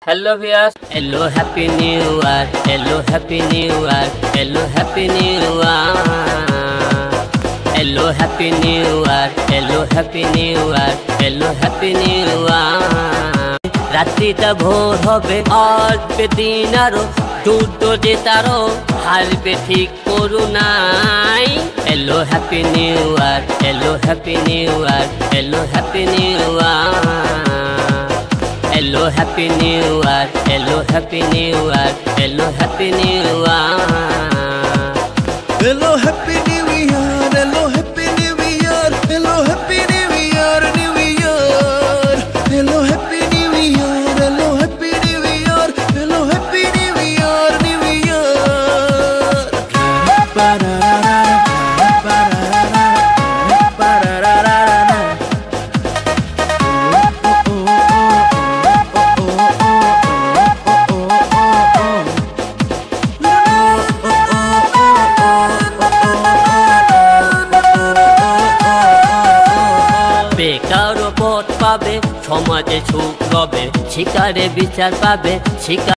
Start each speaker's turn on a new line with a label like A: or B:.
A: Hello viewers, hello happy new year, hello happy new year, hello happy new year, hello happy new year, hello happy new year, hello happy new year. রাত্রিটা ভোর হবে, আসবে দিন আরো, যুদ্ধ জেতারও হারবে ঠিক করুণাই। Hello happy new year, hello happy new year, hello happy new year, hello happy new year, hello happy new year, hello happy new year,
B: Hello, happy new year. Hello, happy new year. Hello, happy new year. New year. Hello, happy new year. Hello, happy new year. Hello, happy new year. New
A: বেকারও পথ পাবে, সমাজে সুখ রবে, শিকারে বিচার পাবে, শিকার